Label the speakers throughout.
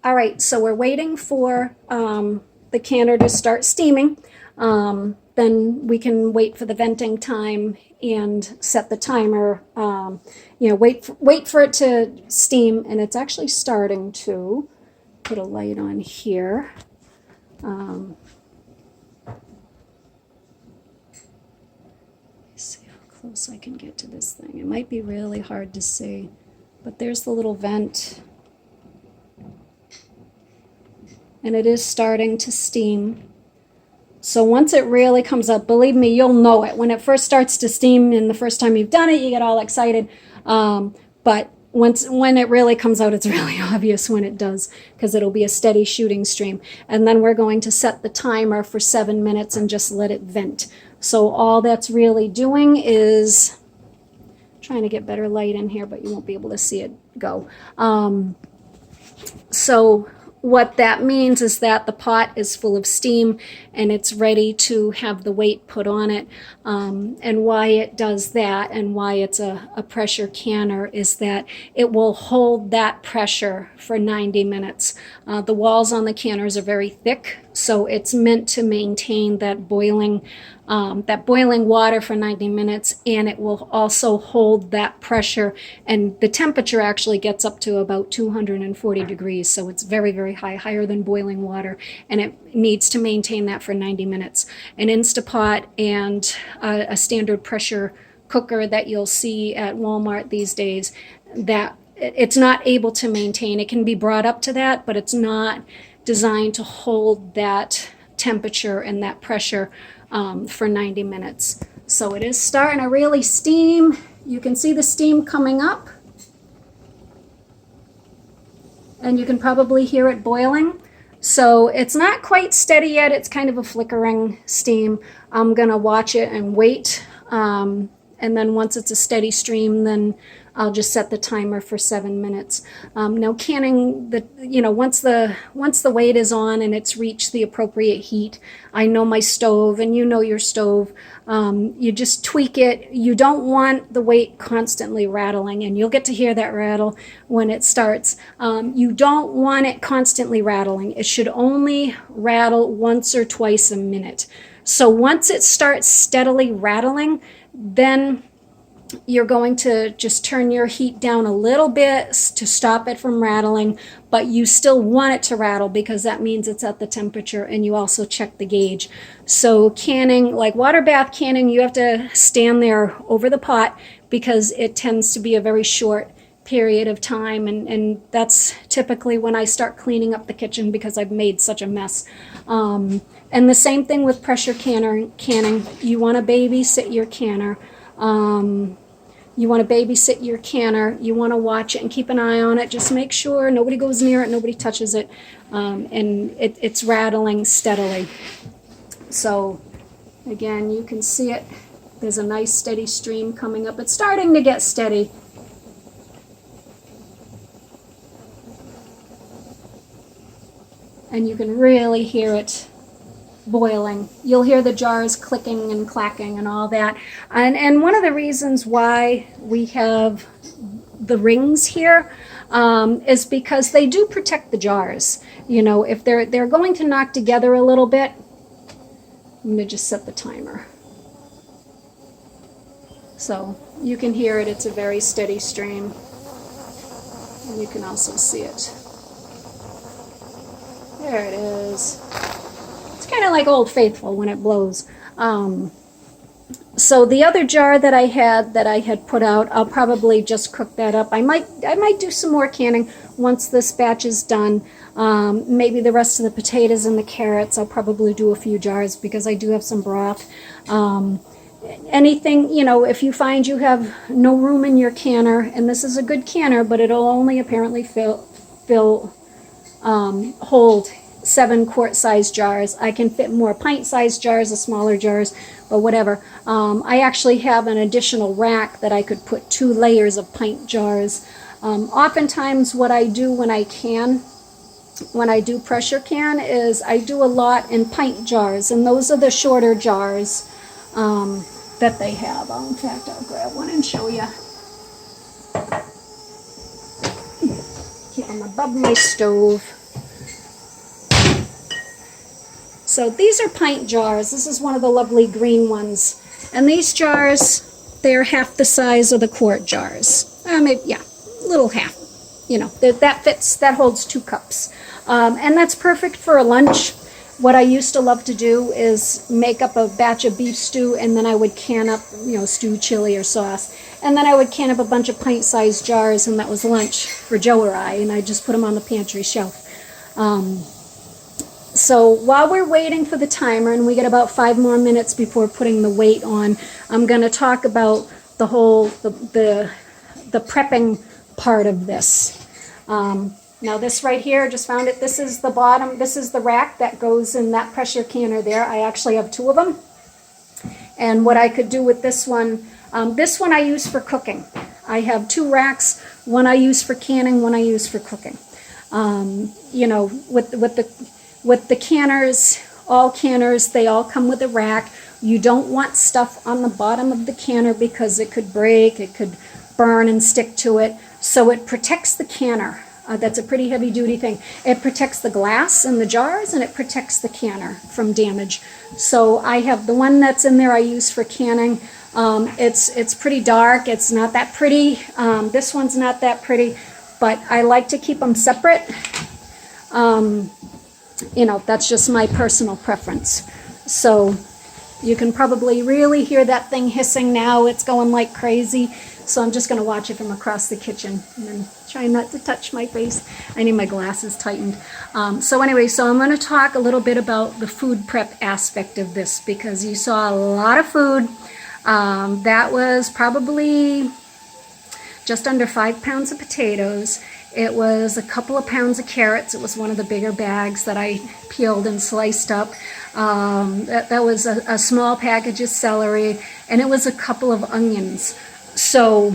Speaker 1: All right, so we're waiting for the canner to start steaming. Then we can wait for the venting time and set the timer. Wait for it to steam, and it's actually starting to. Put a light on here. See how close I can get to this thing. It might be really hard to see, but there's the little vent. And it is starting to steam. So once it really comes up, believe me, you'll know it. When it first starts to steam and the first time you've done it, you get all excited. But when it really comes out, it's really obvious when it does, because it'll be a steady shooting stream. And then we're going to set the timer for 7 minutes and just let it vent. So all that's really doing is trying to get better light in here, but you won't be able to see it go. So what that means is that the pot is full of steam and it's ready to have the weight put on it. And why it does that and why it's a pressure canner is that it will hold that pressure for 90 minutes. The walls on the canners are very thick, so it's meant to maintain that boiling water for 90 minutes, and it will also hold that pressure, and the temperature actually gets up to about 240 degrees, so it's very, very high, higher than boiling water, and it needs to maintain that for 90 minutes. An Instapot and a standard pressure cooker that you'll see at Walmart these days, that it's not able to maintain. It can be brought up to that, but it's not designed to hold that temperature and that pressure for 90 minutes. So it is starting to really steam. You can see the steam coming up, and you can probably hear it boiling. So it's not quite steady yet. It's kind of a flickering steam. I'm gonna watch it and wait, and then once it's a steady stream, then I'll just set the timer for 7 minutes. Now canning, once the weight is on and it's reached the appropriate heat, I know my stove and you know your stove, you just tweak it. You don't want the weight constantly rattling, and you'll get to hear that rattle when it starts. You don't want it constantly rattling. It should only rattle once or twice a minute. So once it starts steadily rattling, then you're going to just turn your heat down a little bit to stop it from rattling, but you still want it to rattle because that means it's at the temperature, and you also check the gauge. So canning, like water bath canning, you have to stand there over the pot because it tends to be a very short period of time, and that's typically when I start cleaning up the kitchen because I've made such a mess. And the same thing with pressure canning. You want to babysit your canner. You want to babysit your canner. You want to watch it and keep an eye on it. Just make sure nobody goes near it, nobody touches it, and it's rattling steadily. So again, you can see it. There's a nice steady stream coming up. It's starting to get steady. And you can really hear it boiling. You'll hear the jars clicking and clacking and all that. And one of the reasons why we have the rings here is because they do protect the jars. You know, if they're going to knock together a little bit, I'm going to just set the timer. So you can hear it. It's a very steady stream. And you can also see it. There it is. It's kind of like Old Faithful when it blows. So the other jar that I had put out, I'll probably just cook that up. I might do some more canning once this batch is done. Maybe the rest of the potatoes and the carrots, I'll probably do a few jars because I do have some broth. Anything, if you find you have no room in your canner, and this is a good canner, but it'll only apparently hold 7 quart-sized jars. I can fit more pint-sized jars, the smaller jars, but whatever. I actually have an additional rack that I could put 2 layers of pint jars. Oftentimes what I do when I do pressure can is I do a lot in pint jars, and those are the shorter jars that they have. In fact, I'll grab one and show you. Keep them above my stove. So these are pint jars. This is one of the lovely green ones. And these jars, they're half the size of the quart jars. Maybe, yeah, little half. You know, that fits, that holds 2 cups. And that's perfect for a lunch. What I used to love to do is make up a batch of beef stew, and then I would can up, stew, chili, or sauce. And then I would can up a bunch of pint-sized jars, and that was lunch for Joe or I, and I just put them on the pantry shelf. So while we're waiting for the timer, and we get about 5 more minutes before putting the weight on, I'm going to talk about the whole, the prepping part of this. Now this right here, just found it, this is the bottom, this is the rack that goes in that pressure canner there. I actually have 2 of them. And what I could do with this one I use for cooking. I have 2 racks, one I use for canning, one I use for cooking. With the canners, all canners, they all come with a rack. You don't want stuff on the bottom of the canner because it could break, it could burn and stick to it. So it protects the canner. That's a pretty heavy duty thing. It protects the glass in the jars, and it protects the canner from damage. So I have the one that's in there I use for canning. It's pretty dark. It's not that pretty. This one's not that pretty, but I like to keep them separate. That's just my personal preference. So you can probably really hear that thing hissing now. It's going like crazy. So I'm just going to watch it from across the kitchen and then try not to touch my face. I need my glasses tightened. So I'm going to talk a little bit about the food prep aspect of this, because you saw a lot of food. That was probably just under 5 pounds of potatoes. It was a couple of pounds of carrots. It was one of the bigger bags that I peeled and sliced up. That was a small package of celery, and it was a couple of onions. So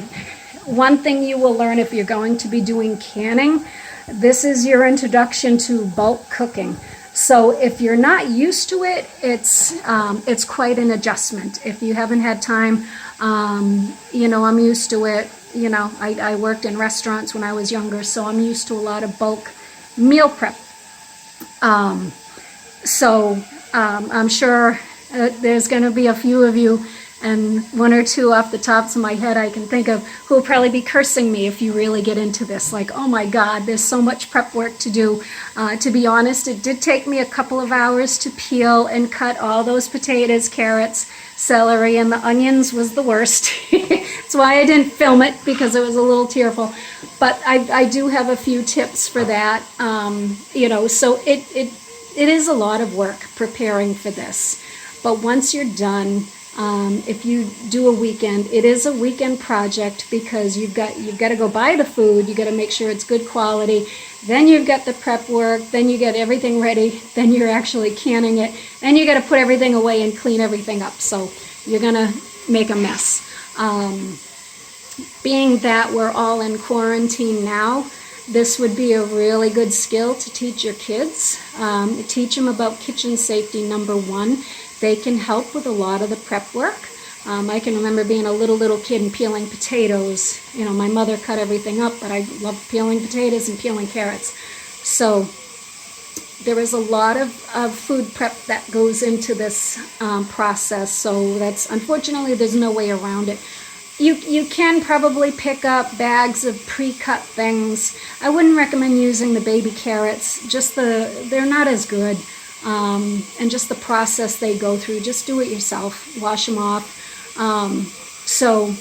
Speaker 1: one thing you will learn if you're going to be doing canning, this is your introduction to bulk cooking. So if you're not used to it, it's quite an adjustment. If you haven't had time, I'm used to it. I worked in restaurants when I was younger, so I'm used to a lot of bulk meal prep. I'm sure there's going to be a few of you, and 1 or 2 off the tops of my head I can think of, who will probably be cursing me if you really get into this. Like, oh my God, there's so much prep work to do. To be honest, it did take me a couple of hours to peel and cut all those potatoes, carrots, celery, and the onions was the worst. That's why I didn't film it, because it was a little tearful. But I do have a few tips for that. So it is a lot of work preparing for this. But once you're done, if you do a weekend, it is a weekend project, because you've got to go buy the food, you got to make sure it's good quality, then you've got the prep work, then you get everything ready, then you're actually canning it, then you got to put everything away and clean everything up. So you're gonna make a mess. Being that we're all in quarantine now, this would be a really good skill to teach your kids. Teach them about kitchen safety, number 1. They can help with a lot of the prep work. I can remember being a little kid and peeling potatoes. My mother cut everything up, but I loved peeling potatoes and peeling carrots. So there is a lot of food prep that goes into this process. So unfortunately, there's no way around it. You can probably pick up bags of pre-cut things. I wouldn't recommend using the baby carrots. They're not as good. And just the process they go through, just do it yourself, wash them off. So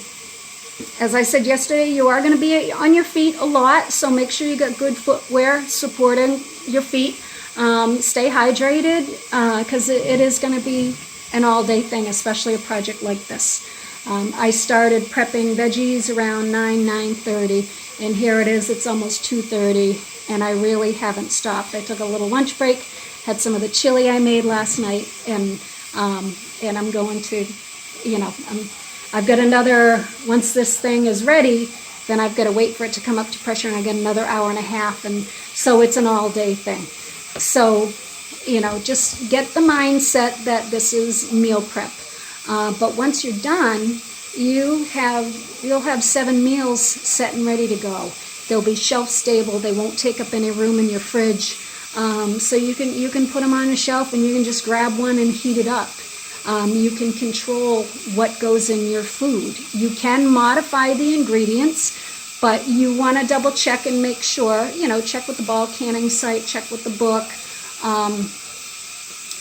Speaker 1: as I said yesterday, you are going to be on your feet a lot, so make sure you got good footwear supporting your feet. Stay hydrated, because it is going to be an all-day thing, especially a project like this. I started prepping veggies around 9:30, and here it is, it's almost 2:30, and I really haven't stopped. I took a little lunch break, had some of the chili I made last night, and I'm going to, I've got another, once this thing is ready, then I've got to wait for it to come up to pressure, and I get another hour and a half, and so it's an all-day thing. So, just get the mindset that this is meal prep. But once you're done, you'll have 7 meals set and ready to go. They'll be shelf stable. They won't take up any room in your fridge. So you can put them on a shelf and you can just grab one and heat it up. You can control what goes in your food. You can modify the ingredients, but you want to double check and make sure, check with the Ball Canning site, check with the book,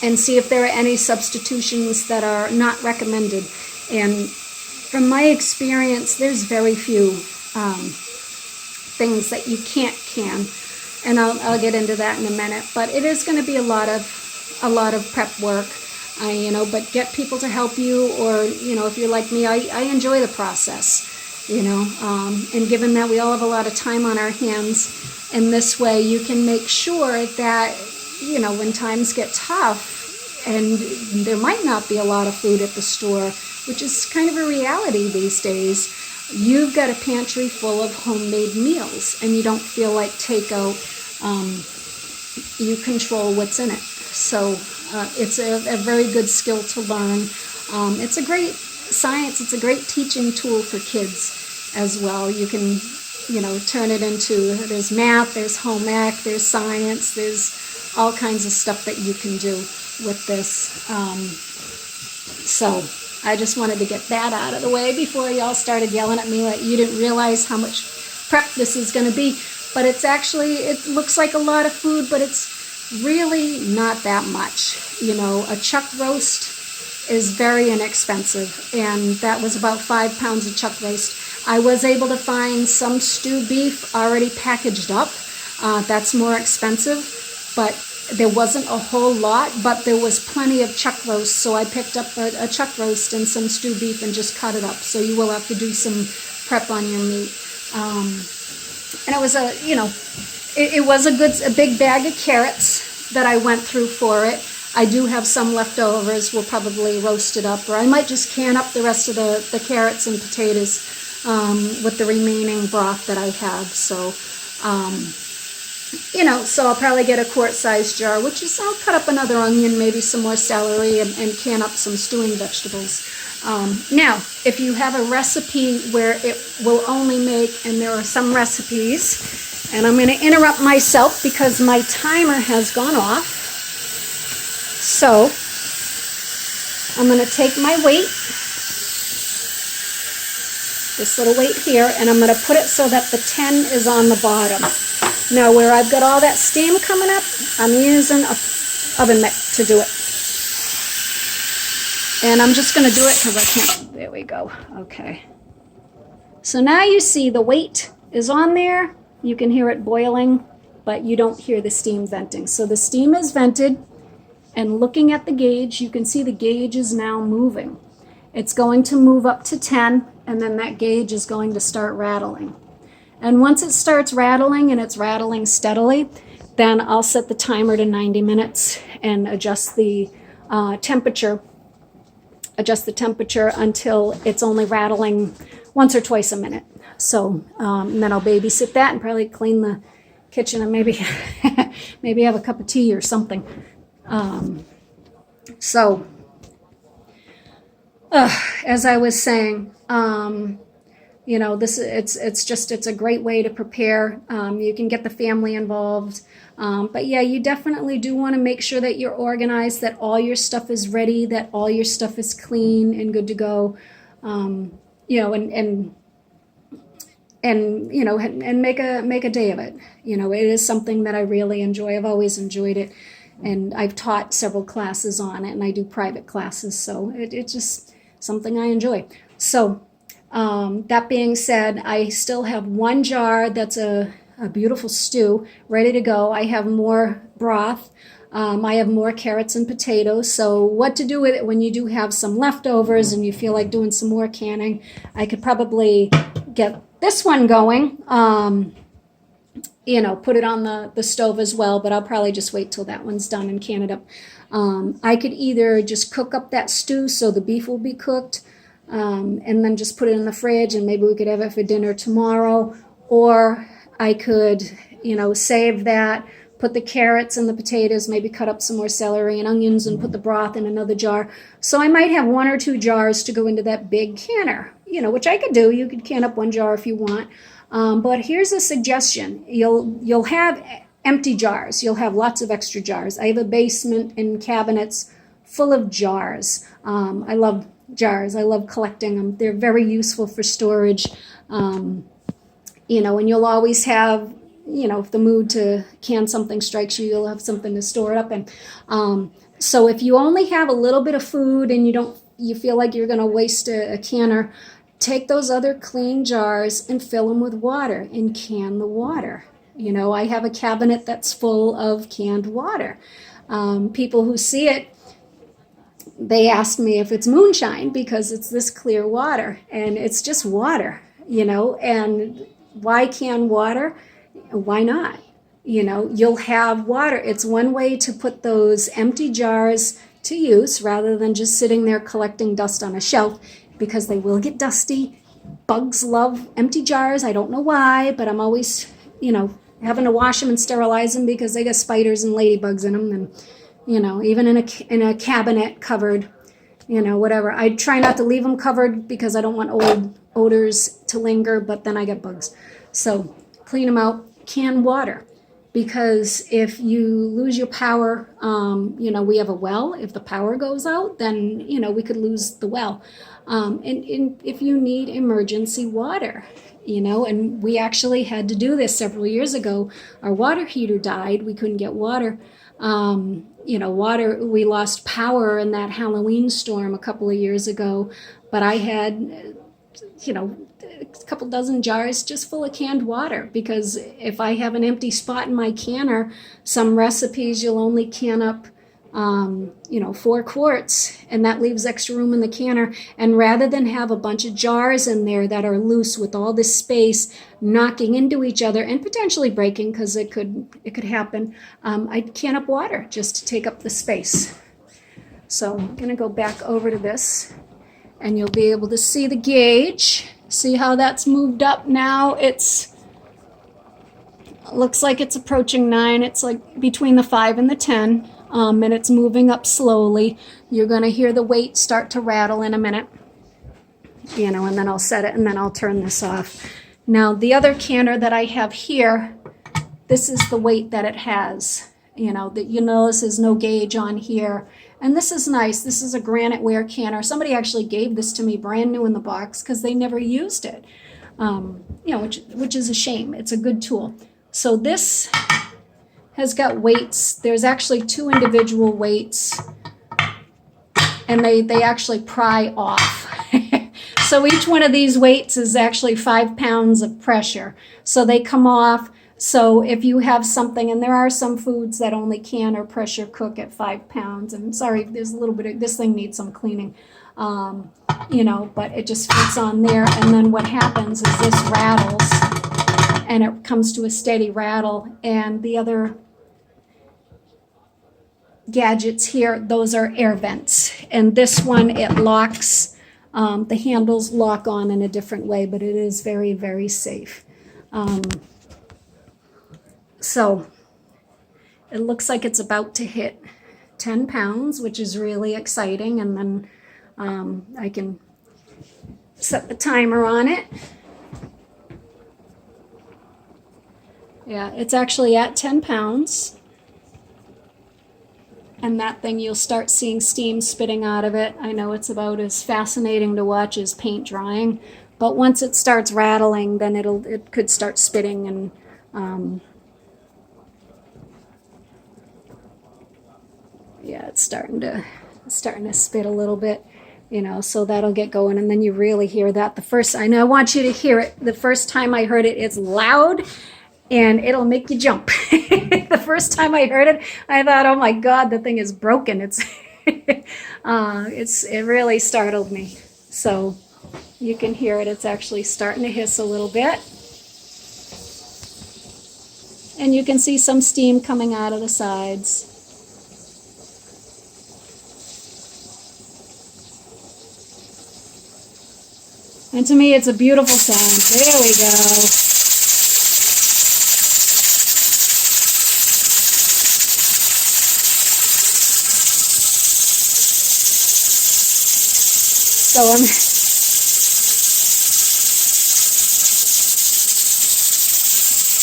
Speaker 1: and see if there are any substitutions that are not recommended. And from my experience, there's very few things that you can't can. And I'll get into that in a minute. But it is going to be a lot of prep work. But get people to help you, or, if you're like me, I enjoy the process, and given that we all have a lot of time on our hands, in this way you can make sure that, when times get tough and there might not be a lot of food at the store, which is kind of a reality these days, you've got a pantry full of homemade meals and you don't feel like takeout. You control what's in it. So it's a very good skill to learn. It's a great science. It's a great teaching tool for kids as well. You can, turn it into, there's math, there's home ec, there's science, there's all kinds of stuff that you can do with this. So I just wanted to get that out of the way before y'all started yelling at me that you didn't realize how much prep this is going to be. But it's actually, it looks like a lot of food, but it's really not that much. A chuck roast is very inexpensive, and that was about 5 pounds of chuck roast. I was able to find some stew beef already packaged up. That's more expensive, but there wasn't a whole lot, but there was plenty of chuck roast, so I picked up a chuck roast and some stew beef and just cut it up. So you will have to do some prep on your meat. And it was it was a big bag of carrots that I went through for it. I do have some leftovers. We'll probably roast it up, or I might just can up the rest of the carrots and potatoes with the remaining broth that I have. So, so I'll probably get a quart-sized jar, which is, I'll cut up another onion, maybe some more celery, and can up some stewing vegetables. Now, if you have a recipe where it will only make, and there are some recipes, and I'm going to interrupt myself because my timer has gone off. So I'm going to take my weight, this little weight here, and I'm going to put it so that the 10 is on the bottom. Now, where I've got all that steam coming up, I'm using an oven mitt to do it. And I'm just going to do it because I can't. There we go. Okay. So now you see the weight is on there. You can hear it boiling, but you don't hear the steam venting. So the steam is vented, and looking at the gauge, you can see the gauge is now moving. It's going to move up to 10, and then that gauge is going to start rattling. And once it starts rattling, and it's rattling steadily, then I'll set the timer to 90 minutes and adjust the temperature until it's only rattling once or twice a minute. So and then I'll babysit that and probably clean the kitchen and maybe maybe have a cup of tea or something. As I was saying, it's a great way to prepare. You can get the family involved. But yeah, you definitely do want to make sure that you're organized, that all your stuff is ready, that all your stuff is clean and good to go. And make a day of it. It is something that I really enjoy. I've always enjoyed it, and I've taught several classes on it, and I do private classes, so it's just something I enjoy. So that being said, I still have one jar that's a beautiful stew ready to go. I have more broth. I have more carrots and potatoes. So what to do with it when you do have some leftovers and you feel like doing some more canning, I could probably get this one going, put it on the stove as well, but I'll probably just wait till that one's done and can it up. I could either just cook up that stew so the beef will be cooked, and then just put it in the fridge and maybe we could have it for dinner tomorrow, or I could, save that, put the carrots and the potatoes, maybe cut up some more celery and onions and put the broth in another jar. So I might have 1 or 2 jars to go into that big canner, which I could do. You could can up 1 jar if you want. But here's a suggestion. You'll have empty jars. You'll have lots of extra jars. I have a basement and cabinets full of jars. I love jars. I love collecting them. They're very useful for storage. And you'll always have, if the mood to can something strikes you, you'll have something to store it up in. So if you only have a little bit of food and you feel like you're going to waste a canner, take those other clean jars and fill them with water and can the water. I have a cabinet that's full of canned water. People who see it, they ask me if it's moonshine because it's this clear water, and it's just water, and why can water? Why not? You'll have water. It's one way to put those empty jars to use rather than just sitting there collecting dust on a shelf, because they will get dusty. Bugs love empty jars. I don't know why, but I'm always, having to wash them and sterilize them because they got spiders and ladybugs in them. And, even in a cabinet covered, whatever. I try not to leave them covered because I don't want old odors to linger, but then I get bugs. So clean them out. Can water. Because if you lose your power, we have a well. If the power goes out, then, we could lose the well. And if you need emergency water, and we actually had to do this several years ago. Our water heater died. We couldn't get water. Water, we lost power in that Halloween storm a couple of years ago. But I had, a couple dozen jars just full of canned water, because if I have an empty spot in my canner, some recipes you'll only can up 4 quarts, and that leaves extra room in the canner. And rather than have a bunch of jars in there that are loose with all this space knocking into each other and potentially breaking, because it could happen, I'd can up water just to take up the space. So I'm going to go back over to this, and you'll be able to see the gauge. See how that's moved up now? Looks like it's approaching 9. It's like between the 5 and the 10, and it's moving up slowly. You're going to hear the weight start to rattle in a minute, and then I'll set it, and then I'll turn this off. Now, the other canner that I have here, this is the weight that it has. This is no gauge on here. And this is nice. This is a granite ware canner. Somebody actually gave this to me brand new in the box because they never used it, which is a shame. It's a good tool. So this has got weights. There's actually 2 individual weights, and they actually pry off. So each one of these weights is actually 5 pounds of pressure. So they come off. So if you have something, and there are some foods that only can or pressure cook at 5 pounds, and sorry, there's a little bit of, this thing needs some cleaning, but it just fits on there. And then what happens is this rattles, and it comes to a steady rattle. And the other gadgets here, those are air vents. And this one, it locks, the handles lock on in a different way, but it is very, very safe. So it looks like it's about to hit 10 pounds, which is really exciting. And then I can set the timer on it. Yeah, it's actually at 10 pounds. And that thing, you'll start seeing steam spitting out of it. I know it's about as fascinating to watch as paint drying. But once it starts rattling, then it could start spitting, and yeah, it's starting to spit a little bit, so that'll get going, and then you really hear that. I want you to hear it. The first time I heard it, it's loud, and it'll make you jump. The first time I heard it, I thought, oh my God, the thing is broken. It really startled me. So you can hear it. It's actually starting to hiss a little bit. And you can see some steam coming out of the sides. And to me, it's a beautiful sound. There we go. So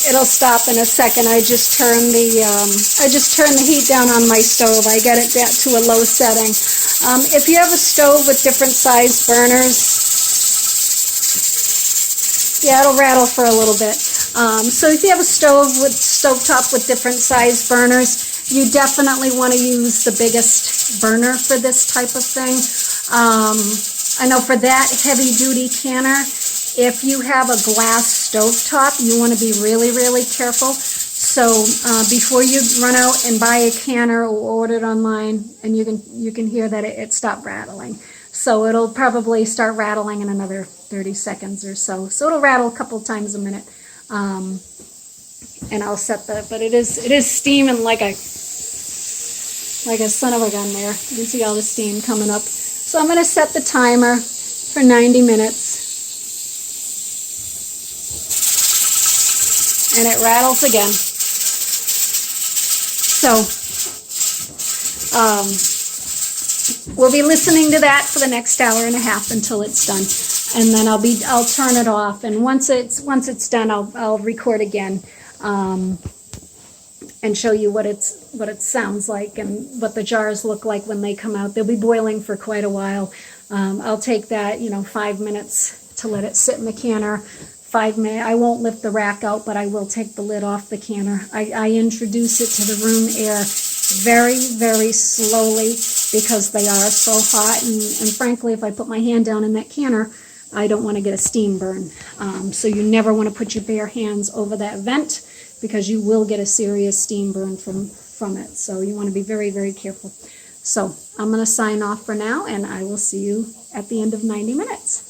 Speaker 1: it'll stop in a second. I just turn the heat down on my stove. I get it down to a low setting. If you have a stove with different size burners, yeah, it'll rattle for a little bit. So if you have a stovetop with different size burners, you definitely want to use the biggest burner for this type of thing. I know for that heavy duty canner, if you have a glass stovetop, you want to be really, really careful. So before you run out and buy a canner or order it online, and you can hear that it stopped rattling. So it'll probably start rattling in another 30 seconds or so. So it'll rattle a couple times a minute. And I'll set but it is steaming like a son of a gun there. You can see all the steam coming up. So I'm going to set the timer for 90 minutes. And it rattles again. So, we'll be listening to that for the next hour and a half until it's done. And then I'll turn it off. And once it's done, I'll record again, and show you what it sounds like and what the jars look like when they come out. They'll be boiling for quite a while. I'll take that, 5 minutes to let it sit in the canner. 5 minutes. I won't lift the rack out, but I will take the lid off the canner. I introduce it to the room air very, very slowly because they are so hot. And frankly, if I put my hand down in that canner, I don't want to get a steam burn. So you never want to put your bare hands over that vent because you will get a serious steam burn from it. So you want to be very, very careful. So I'm going to sign off for now, and I will see you at the end of 90 minutes.